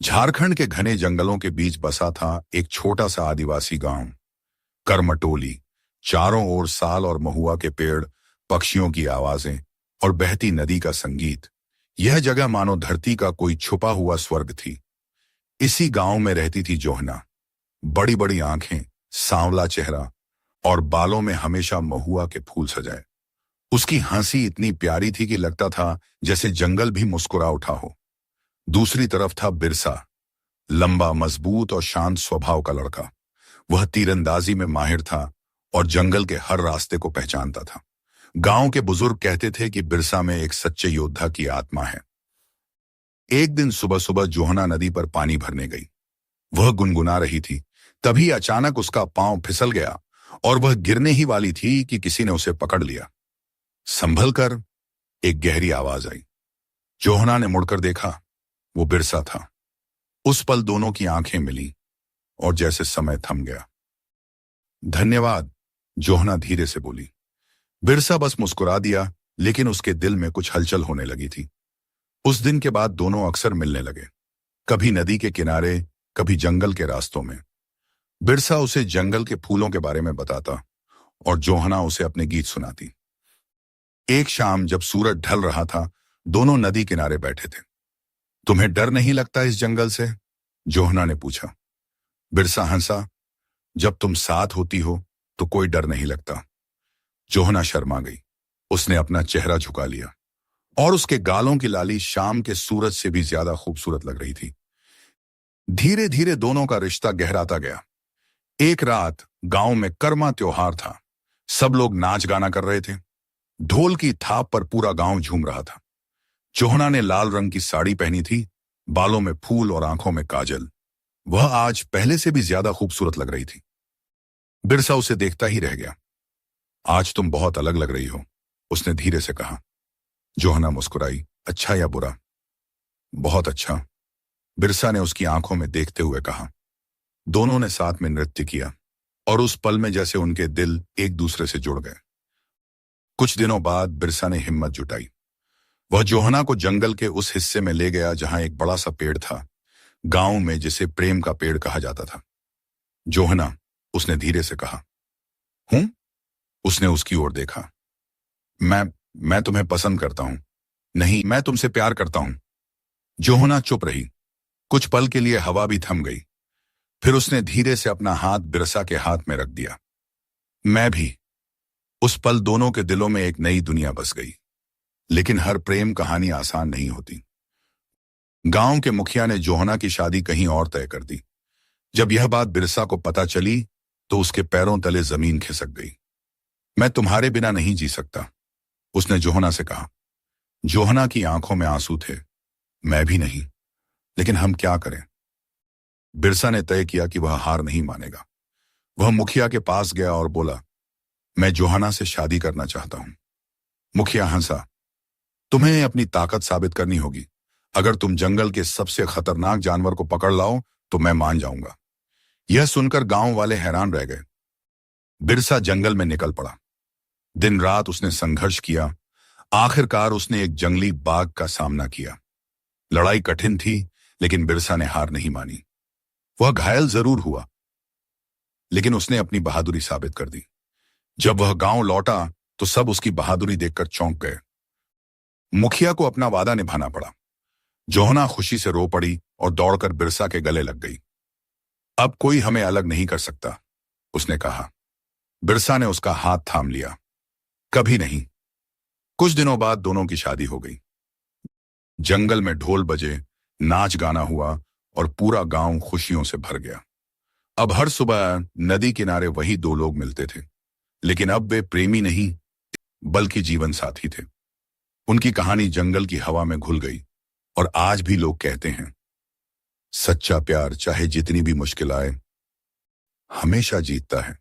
झारखंड के घने जंगलों के बीच बसा था एक छोटा सा आदिवासी गांव, करमटोली। चारों ओर साल और महुआ के पेड़, पक्षियों की आवाजें और बहती नदी का संगीत। यह जगह मानो धरती का कोई छुपा हुआ स्वर्ग थी। इसी गांव में रहती थी जोहना। बड़ी बड़ी आंखें, सांवला चेहरा और बालों में हमेशा महुआ के फूल सजाए। उसकी हंसी इतनी प्यारी थी कि लगता था जैसे जंगल भी मुस्कुरा उठा हो। दूसरी तरफ था बिरसा, लंबा, मजबूत और शांत स्वभाव का लड़का। वह तीरंदाजी में माहिर था और जंगल के हर रास्ते को पहचानता था। गांव के बुजुर्ग कहते थे कि बिरसा में एक सच्चे योद्धा की आत्मा है। एक दिन सुबह सुबह जोहना नदी पर पानी भरने गई। वह गुनगुना रही थी, तभी अचानक उसका पांव फिसल गया और वह गिरने ही वाली थी कि किसी ने उसे पकड़ लिया। संभल कर, एक गहरी आवाज आई। जोहना ने मुड़कर देखा, वो बिरसा था। उस पल दोनों की आंखें मिली और जैसे समय थम गया। धन्यवाद, जोहना धीरे से बोली। बिरसा बस मुस्कुरा दिया, लेकिन उसके दिल में कुछ हलचल होने लगी थी। उस दिन के बाद दोनों अक्सर मिलने लगे, कभी नदी के किनारे, कभी जंगल के रास्तों में। बिरसा उसे जंगल के फूलों के बारे में बताता और जोहना उसे अपने गीत सुनाती। एक शाम जब सूरज ढल रहा था, दोनों नदी किनारे बैठे थे। तुम्हें डर नहीं लगता इस जंगल से? जोहना ने पूछा। बिरसा हंसा, जब तुम साथ होती हो तो कोई डर नहीं लगता। जोहना शर्मा गई। उसने अपना चेहरा झुका लिया और उसके गालों की लाली शाम के सूरज से भी ज्यादा खूबसूरत लग रही थी। धीरे धीरे दोनों का रिश्ता गहराता गया। एक रात गांव में कर्मा त्योहार था। सब लोग नाच गाना कर रहे थे। ढोल की थाप पर पूरा गांव झूम रहा था। जोहना ने लाल रंग की साड़ी पहनी थी, बालों में फूल और आंखों में काजल। वह आज पहले से भी ज्यादा खूबसूरत लग रही थी। बिरसा उसे देखता ही रह गया। आज तुम बहुत अलग लग रही हो, उसने धीरे से कहा। जोहना मुस्कुराई। अच्छा या बुरा? बहुत अच्छा, बिरसा ने उसकी आंखों में देखते हुए कहा। दोनों ने साथ में नृत्य किया और उस पल में जैसे उनके दिल एक दूसरे से जुड़ गए। कुछ दिनों बाद बिरसा ने हिम्मत जुटाई। वह जोहना को जंगल के उस हिस्से में ले गया जहां एक बड़ा सा पेड़ था, गांव में जिसे प्रेम का पेड़ कहा जाता था। जोहना, उसने धीरे से कहा। हूं? उसने उसकी ओर देखा। मैं तुम्हें पसंद करता हूं। नहीं, मैं तुमसे प्यार करता हूं। जोहना चुप रही। कुछ पल के लिए हवा भी थम गई। फिर उसने धीरे से अपना हाथ बिरसा के हाथ में रख दिया। मैं भी। उस पल दोनों के दिलों में एक नई दुनिया बस गई। लेकिन हर प्रेम कहानी आसान नहीं होती। गांव के मुखिया ने जोहना की शादी कहीं और तय कर दी। जब यह बात बिरसा को पता चली तो उसके पैरों तले जमीन खिसक गई। मैं तुम्हारे बिना नहीं जी सकता, उसने जोहना से कहा। जोहना की आंखों में आंसू थे। मैं भी नहीं, लेकिन हम क्या करें? बिरसा ने तय किया कि वह हार नहीं मानेगा। वह मुखिया के पास गया और बोला, मैं जोहना से शादी करना चाहता हूं। मुखिया हंसा। तुम्हें अपनी ताकत साबित करनी होगी। अगर तुम जंगल के सबसे खतरनाक जानवर को पकड़ लाओ तो मैं मान जाऊंगा। यह सुनकर गांव वाले हैरान रह गए। बिरसा जंगल में निकल पड़ा। दिन रात उसने संघर्ष किया। आखिरकार उसने एक जंगली बाघ का सामना किया। लड़ाई कठिन थी, लेकिन बिरसा ने हार नहीं मानी। वह घायल जरूर हुआ, लेकिन उसने अपनी बहादुरी साबित कर दी। जब वह गांव लौटा तो सब उसकी बहादुरी देखकर चौंक गए। मुखिया को अपना वादा निभाना पड़ा। जोहना खुशी से रो पड़ी और दौड़कर बिरसा के गले लग गई। अब कोई हमें अलग नहीं कर सकता, उसने कहा। बिरसा ने उसका हाथ थाम लिया। कभी नहीं। कुछ दिनों बाद दोनों की शादी हो गई। जंगल में ढोल बजे, नाच गाना हुआ और पूरा गांव खुशियों से भर गया। अब हर सुबह नदी किनारे वही दो लोग मिलते थे, लेकिन अब वे प्रेमी नहीं बल्कि जीवन साथी थे। उनकी कहानी जंगल की हवा में घुल गई और आज भी लोग कहते हैं, सच्चा प्यार चाहे जितनी भी मुश्किल आए, हमेशा जीतता है।